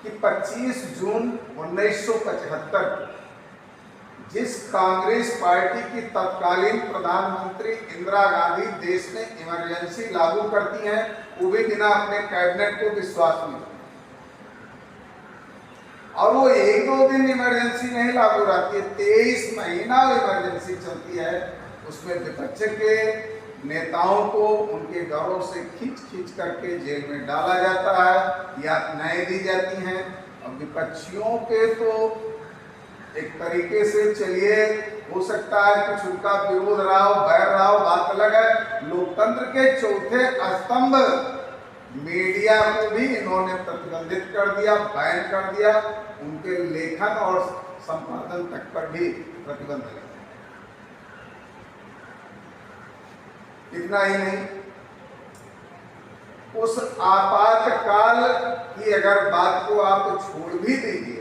कि 25 जून 1975 जिस कांग्रेस पार्टी की तत्कालीन प्रधानमंत्री इंदिरा गांधी देश में इमरजेंसी लागू करती हैं, वो भी बिना अपने कैबिनेट को विश्वास में, और वो एक दो दिन इमरजेंसी नहीं लागू रहती है, 23 महीना इमरजेंसी चलती है। उसमें विपक्ष के नेताओं को उनके घरों से खींच खींच करके जेल में डाला जाता है, यातनाएं दी जाती हैं। और विपक्षियों के तो एक तरीके से, चलिए हो सकता है कुछ उनका विरोध रहा हो, बैर रहा हो, बात अलग है। लोकतंत्र के चौथे स्तंभ मीडिया को भी इन्होंने प्रतिबंधित कर दिया, बैन कर दिया, उनके लेखन और संपादन तक पर भी प्रतिबंध लगा। इतना ही नहीं, उस आपातकाल की अगर बात को आप छोड़ भी दीजिए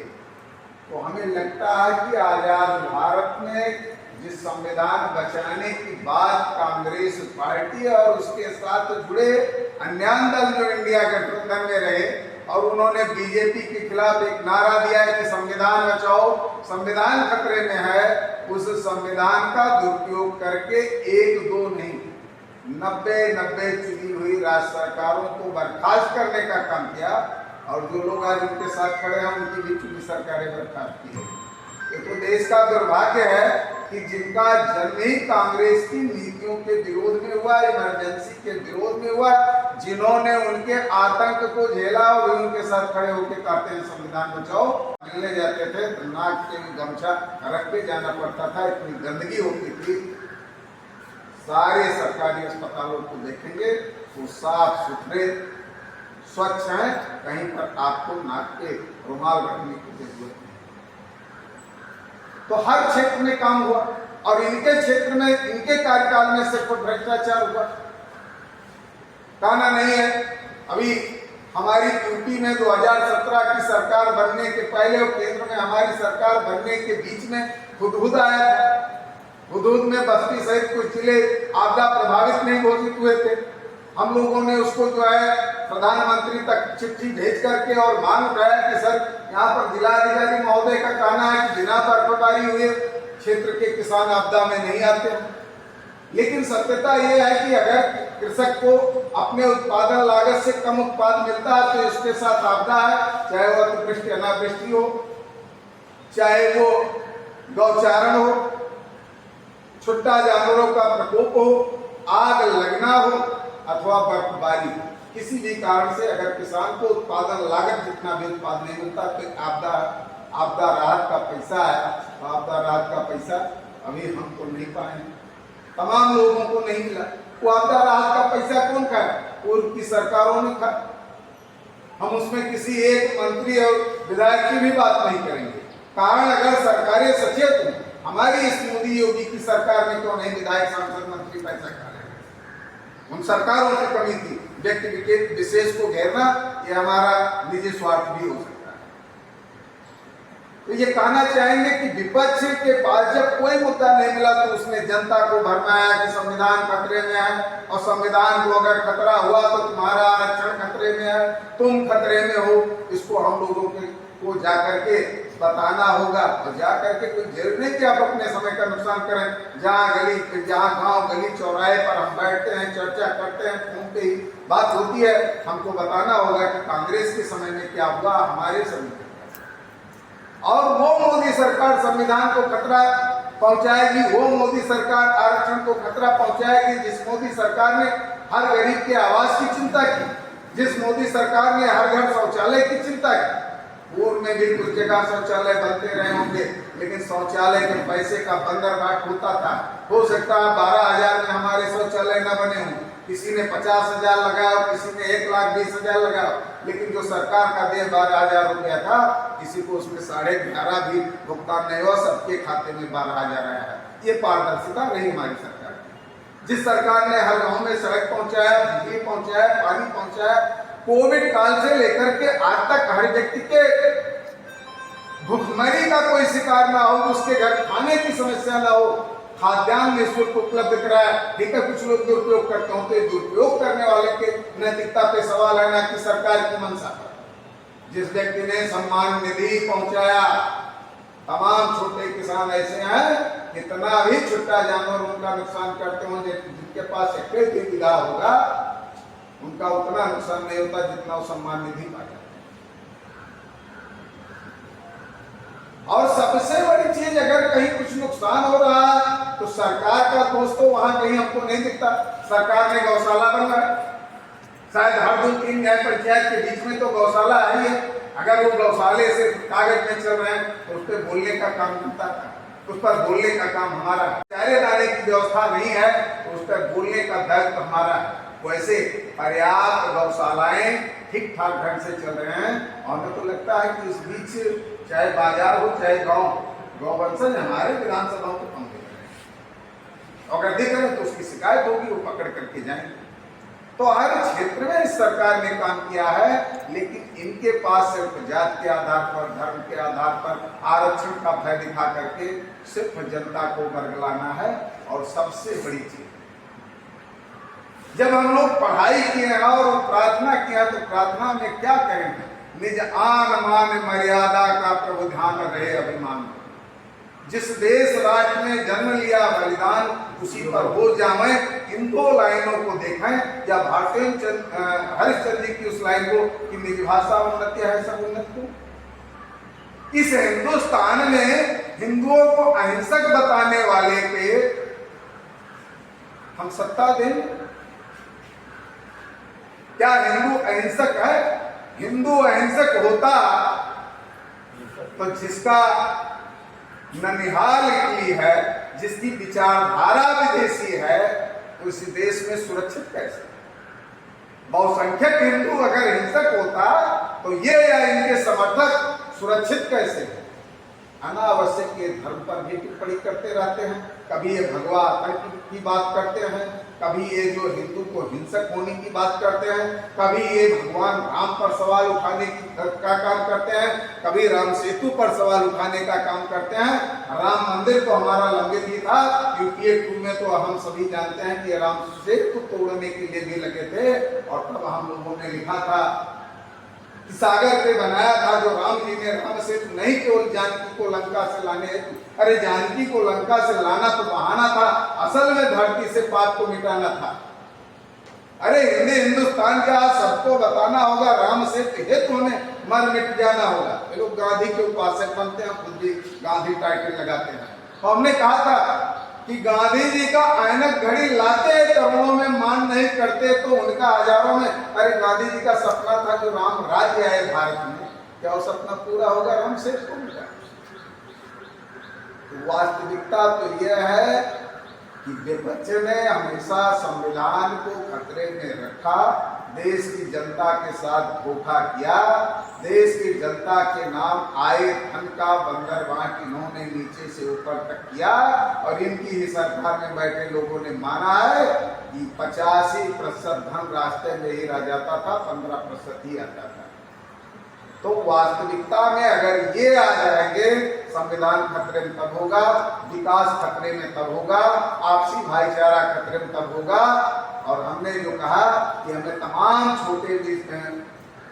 तो हमें लगता है कि आजाद भारत में जिस संविधान बचाने की बात कांग्रेस पार्टी और उसके साथ जुड़े अन्य दल जो इंडिया गठबंधन में रहे, और उन्होंने बीजेपी के खिलाफ एक नारा दिया है कि संविधान बचाओ, संविधान खतरे में है, उस संविधान का दुरुपयोग करके एक दो नहीं 90 चुनी हुई राज्य सरकारों को बर्खास्त करने का काम किया, और जो लोग आज उनके साथ खड़े हैं उनकी भी चुनी सरकारें बर्खास्त की है। ये तो देश का दुर्भाग्य है कि जिनका जन्म ही कांग्रेस की नीतियों के विरोध में हुआ, इमरजेंसी के विरोध में हुआ, जिन्होंने उनके आतंक को झेला, वही उनके साथ खड़े होकर कहते हैं संविधान बचाओ। मिलने जाते थे तो नाक के गमछा रख के जाना पड़ता था, इतनी गंदगी होती थी। सारे सरकारी अस्पतालों को देखेंगे तो साफ सुथरे स्वच्छ हैं, कहीं पर आपको नाक पे रुमाल रखने की जरूरत नहीं। तो हर क्षेत्र में काम हुआ, और इनके क्षेत्र में, इनके कार्यकाल में सिर्फ भ्रष्टाचार हुआ, कहना नहीं है। अभी हमारी यूपी में 2017 की सरकार बनने के पहले और केंद्र में हमारी सरकार बनने के बीच में हुदहुद आया था। हुदहुद में बस्ती सहित कुछ जिले आपदा प्रभावित नहीं घोषित हुए थे। हम लोगों ने उसको जो है प्रधानमंत्री तक चिट्ठी भेज करके और मांग उठाया कि सर, यहाँ पर जिलाधिकारी महोदय का कहना है कि बिना बर्फबारी हुए क्षेत्र के किसान आपदा में नहीं आते। लेकिन सत्यता यह है कि अगर कृषक को अपने उत्पादन लागत से कम उत्पाद मिलता है तो इसके साथ आपदा है, चाहे वो अतिवृष्टि अनावृष्टि हो, चाहे वो गौचारण हो, छुट्टा जानवरों का प्रकोप हो, आग लगना हो, अथवा बर्फबारी, किसी भी कारण से अगर किसान को उत्पादन लागत जितना भी उत्पाद नहीं मिलता तो आपदा राहत का पैसा है, तो आपदा राहत का पैसा अभी हमको नहीं पाए, तमाम लोगों को नहीं मिला। वो आपदा राहत का पैसा कौन खाए? पूर्व की सरकारों ने खाया। हम उसमें किसी एक मंत्री और विधायक की भी बात नहीं करेंगे। कारण अगर सरकारें सचेत हों, हमारी इस मोदी योगी की सरकार में क्यों नहीं विधायक, सांसद, मंत्री पैसा खा रहे हैं? उन सरकारों की कमी थी। व्यक्ति विशेष को घेरना ये हमारा निजी स्वार्थ भी हो सकता है। तो ये कहना चाहेंगे कि विपक्ष के पास जब कोई मुद्दा नहीं मिला तो उसने जनता को भरमाया कि संविधान खतरे में है, और संविधान को अगर खतरा हुआ तो तुम्हारा आरक्षण खतरे में है, तुम खतरे में हो। इसको हम लोगों को जाकर के बताना होगा, और जाकर के कोई जरूर नहीं कि आप अपने समय का नुकसान करें। जहाँ गांव गली चौराहे पर हम बैठते हैं, चर्चा करते हैं, फोन पे ही बात होती है, हमको बताना होगा कि कांग्रेस के समय में क्या हुआ, हमारे समय में। और वो मोदी सरकार संविधान को खतरा पहुंचाएगी, वो मोदी सरकार आरक्षण को खतरा पहुंचाएगी जिस मोदी सरकार ने हर गरीब के आवास की चिंता की, जिस मोदी सरकार ने हर घर शौचालय की चिंता की। पूर्व में भी कुछ जगह शौचालय बनते रहे होंगे, लेकिन शौचालय के पैसे का बंदरबाट होता था। हो सकता है 12,000 में हमारे शौचालय न बने हों, किसी ने 50,000 लगाया, किसी ने 1,20,000 लगाया, लेकिन जो सरकार का देय 12,000 रुपया था, किसी को उसमें 11.5 भी भुगतान नहीं हुआ, सबके खाते में 12,000 आया है। ये पारदर्शिता रही हमारी सरकार की। जिस सरकार ने हर गाँव में सड़क पहुंचाया, बिजली पहुंचाया, पानी पहुंचाया, कोविड काल से लेकर के आज तक हर व्यक्ति के भुखमरी का कोई शिकार ना हो, उसके घर खाने की समस्या ना हो, खाद्यान्न निःशुल्क उपलब्ध कराया। ठीक है, कुछ लोग दुरुपयोग करते हो, तो दुरुपयोग करने वाले के नैतिकता पे सवाल है, ना कि सरकार की मंशा पर। जिस व्यक्ति ने सम्मान निधि पहुंचाया, तमाम छोटे किसान ऐसे हैं कितना भी छोटा जानवर उनका नुकसान करते हो, जिनके पास 1 बीघा होगा उनका उतना नुकसान नहीं होता जितना वो सम्मान निधि पाता। और सबसे बड़ी चीज, अगर कहीं कुछ नुकसान हो रहा है तो सरकार का दोष तो वहां कहीं हमको नहीं दिखता। सरकार ने गौशाला बनवाया, शायद हर 2-3 न्याय पंचायत के बीच में तो गौशाला आई है। अगर वो गौशाले से कागज में चल रहे हैं तो उस पर बोलने का काम बनता है, उस पर बोलने का काम हमारा है। चारे दाने की व्यवस्था नहीं है तो उस पर बोलने का दायित्व हमारा है। वैसे पर्याप्त गौशालाएं ठीक ठाक ढंग से चल रहे हैं। और हमें तो लगता है कि इस बीच चाहे बाजार हो चाहे गांव, गौवंशज हमारे विधानसभा को कम दे रहे हैं। अगर देख रहे हैं तो उसकी शिकायत होगी, वो पकड़ करके जाएंगे। तो हर क्षेत्र में इस सरकार ने काम किया है, लेकिन इनके पास सिर्फ जात के आधार पर, धर्म के आधार पर आरक्षण का भय दिखा करके सिर्फ जनता को बरगलाना है। और सबसे बड़ी चीज, जब हम लोग पढ़ाई किए और प्रार्थना किया तो प्रार्थना में क्या करेंगे? निज आन मान मर्यादा का प्रभु ध्यान रहे अभिमान। जिस देश राष्ट्र में जन्म लिया बलिदान उसी पर हो जाए। इन 2 लाइनों को देखें, या भारतीय हरिश्चंद्र जी की उस लाइन को कि निज भाषा उन्नति है सब उन्नत को। इस हिंदुस्तान में हिंदुओं को अहिंसक बताने वाले पे हम सत्ता दें? क्या हिंदू अहिंसक है? हिंदू अहिंसक होता तो जिसका ननिहाल इटली है, जिसकी विचारधारा विदेशी है, तो इस देश में सुरक्षित कैसे? बहुसंख्यक हिंदू अगर हिंसक होता तो ये या इनके समर्थक सुरक्षित कैसे? अनावश्यक ये धर्म पर भी टिप्पणी करते रहते हैं। कभी ये भगवा आतंक की बात करते हैं, कभी ये जो हिंदू को हिंसक होने की बात करते हैं, कभी ये भगवान राम पर सवाल उठाने का काम करते हैं, कभी राम सेतु पर सवाल उठाने का काम करते हैं। राम मंदिर तो हमारा लंबे भी था, यूपीए 2 में तो हम सभी जानते हैं कि राम सेतु तोड़ने के लिए भी लगे थे। और तब हम लोगों ने लिखा था कि सागर पे बनाया था जो राम जी ने राम सेतु नहीं केवल जानकी को लंका से लाने हेतु, अरे जानकी को लंका से लाना तो बहाना था, असल में धरती से पाप को मिटाना था। अरे हिंदुस्तान का सबको बताना होगा, राम सेतु हेतु हमें मर मिट जाना होगा। ये लोग गांधी के उपासक बनते हैं, खुद भी गांधी टाइटल लगाते हैं। तो हमने कहा था कि गांधी जी का ऐनक घड़ी लाते करोड़ों में मान नहीं करते तो उनका हजारों में। अरे गांधी जी का सपना था जो राम राज्य आए भारत में, क्या वो सपना पूरा होगा? राम सेठ को मिटा। वास्तविकता तो यह है कि विपक्ष ने हमेशा संविधान को खतरे में रखा, देश की जनता के साथ धोखा किया, देश की जनता के नाम आए धन का बंदरगाह इन्होंने नीचे से ऊपर तक किया। और इनकी ही सरकार में बैठे लोगों ने माना है कि 85% धन रास्ते में ही रह जाता था, 15% ही आता था। तो वास्तविकता में अगर ये आ जाएंगे, संविधान खतरे में तब होगा, विकास खतरे में तब होगा, आपसी भाईचारा खतरे में तब होगा। और हमने जो कहा कि हमें तमाम छोटे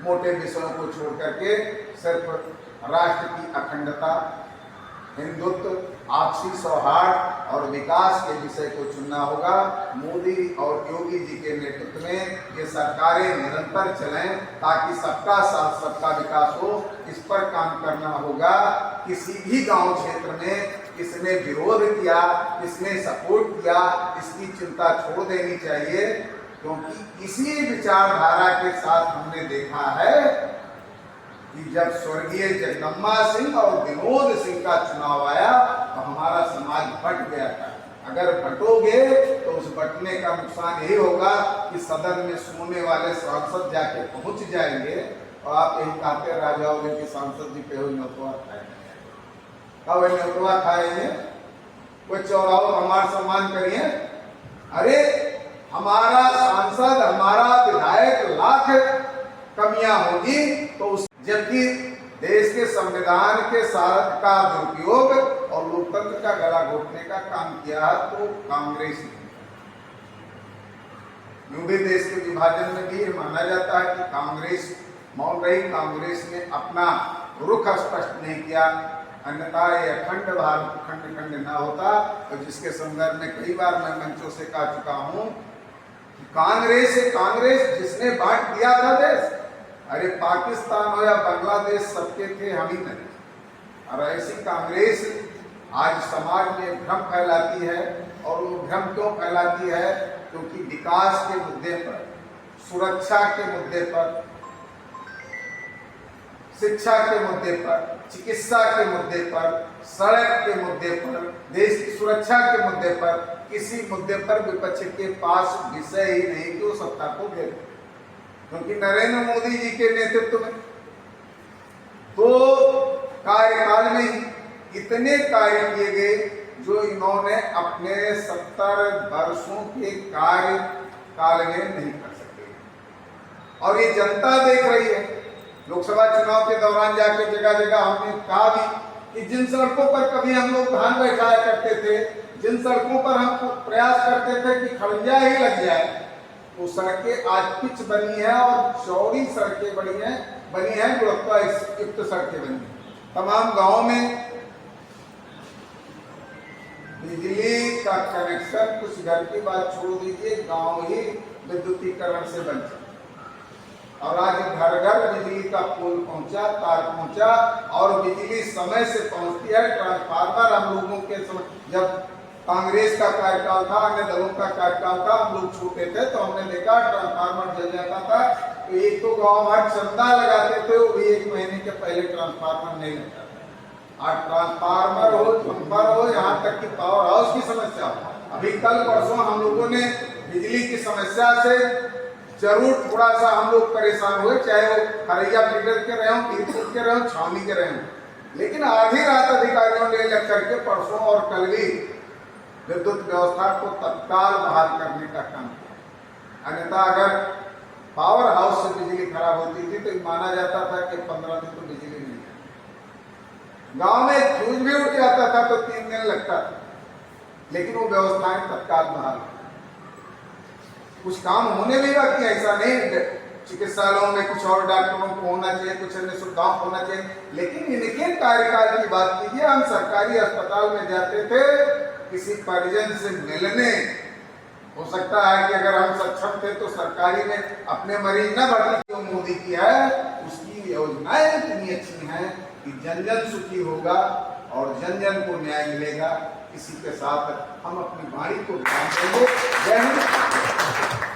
मोटे विषयों को छोड़ करके सिर्फ राष्ट्र की अखंडता, हिंदुत्व, आपसी सौहार्द और विकास के विषय को चुनना होगा। मोदी और योगी जी के नेतृत्व में ये सरकारें निरंतर चलें ताकि सबका साथ सबका विकास हो, इस पर काम करना होगा। किसी भी गांव क्षेत्र में किसने विरोध किया, किसने सपोर्ट किया, इसकी चिंता छोड़ देनी चाहिए, क्योंकि इसी विचारधारा के साथ हमने देखा है कि जब स्वर्गीय जगदम्बा सिंह और विनोद सिंह का चुनाव आया तो हमारा समाज बट गया था। अगर बटोगे तो उस बटने का नुकसान यही होगा कि सदन में सुनने वाले सांसद जाके पहुंच जाएंगे और आप यही कहते रह जाओगे कि सांसद जी पे न्योतवा खाएंगे। कब न्योतवा खाएंगे? कोई चौराहो हमारा सम्मान करिए। अरे हमारा सांसद, हमारा विधायक लाख कमियां होगी तो उस, जबकि देश के संविधान के सार का दुरुपयोग और लोकतंत्र का गला घोटने का काम किया तो कांग्रेस ने। यूं भी देश के विभाजन में भी माना जाता है कि कांग्रेस मौन रही। कांग्रेस ने अपना रुख स्पष्ट नहीं किया, अन्यथा ये अखंड भारत खंड खंड ना होता। और जिसके संदर्भ में कई बार मैं मंचों से कह चुका हूं कि कांग्रेस जिसने बांट दिया था देश, अरे पाकिस्तान हो या बांग्लादेश सबके थे, हम ही नहीं। और ऐसी कांग्रेस आज समाज में भ्रम फैलाती है। और वो भ्रम क्यों फैलाती है? क्योंकि विकास के मुद्दे पर, सुरक्षा के मुद्दे पर, शिक्षा के मुद्दे पर, चिकित्सा के मुद्दे पर, सड़क के मुद्दे पर, देश की सुरक्षा के मुद्दे पर, किसी मुद्दे पर विपक्ष के पास विषय ही नहीं कि वो सत्ता को घेरे। क्योंकि नरेंद्र मोदी जी के नेतृत्व में तो कार्यकाल में ही इतने कार्य किए गए जो इन्होंने अपने 70 वर्षों के कार्यकाल में नहीं कर सके। और ये जनता देख रही है। लोकसभा चुनाव के दौरान जाके जगह जगह हमने कहा भी कि जिन सड़कों पर कभी हम लोग धान बैठाया करते थे, जिन सड़कों पर हम प्रयास करते थे कि खड़ंजा ही लग जाए, वो सड़कें आज पिच बनी है और चौड़ी सड़कें बनी है, गुणवत्ता युक्त सड़कें बनी है। तमाम गांवों में बिजली का कनेक्शन, कुछ घर की बात छोड़ दीजिए, गांव ही विद्युतीकरण से बन चुके। और आज घर घर बिजली का पोल पहुंचा, तार पहुंचा, और बिजली समय से पहुंचती है। ट्रांसफार्मर हम लोगों के जब कांग्रेस का कार्यकाल था, अन्य दलों का कार्यकाल था, हम लोग छोटे थे तो हमने देखा ट्रांसफार्मर जल जाता था। तो एक तो गाँव भर चंदा लगाते थे, वो भी 1 महीने के पहले ट्रांसफार्मर नहीं लगता। आज ट्रांसफार्मर हो, जम्पर हो, यहाँ तक कि पावर हाउस की समस्या हो। अभी कल परसों हम लोगों ने बिजली की समस्या से जरूर थोड़ा सा हम लोग परेशान हुए, चाहे वो हरैया फीडर के रहे हों, पीरपुर के रहे हों, छावनी के रहे हों। लेकिन आधी रात अधिकारियों ने लग करके परसों और कल भी विद्युत व्यवस्था को तत्काल बहाल करने का काम किया। अन्यथा अगर पावर हाउस से बिजली खराब होती थी तो माना जाता था कि 15 दिन तो बिजली नहीं है। गांव में फ्यूज भी उठ जाता था तो 3 दिन लगता था, लेकिन वो व्यवस्थाएं तत्काल बहाल। कुछ काम होने भी बाकी, ऐसा नहीं चिकित्सालयों में कुछ और डॉक्टरों को होना चाहिए, कुछ अन्य सुविधाओं होना चाहिए, लेकिन इनके कार्यकाल की बात कीजिए। हम सरकारी अस्पताल में जाते थे किसी परिजन से मिलने, हो सकता है कि अगर हम सक्षम थे तो सरकारी में अपने मरीज न भर्ती। जो मोदी की है उसकी योजनाएं इतनी अच्छी हैं कि जन जन सुखी होगा और जन जन को न्याय मिलेगा। इसी के साथ हम अपनी वाणी को ध्यान देंगे। जय हिंद।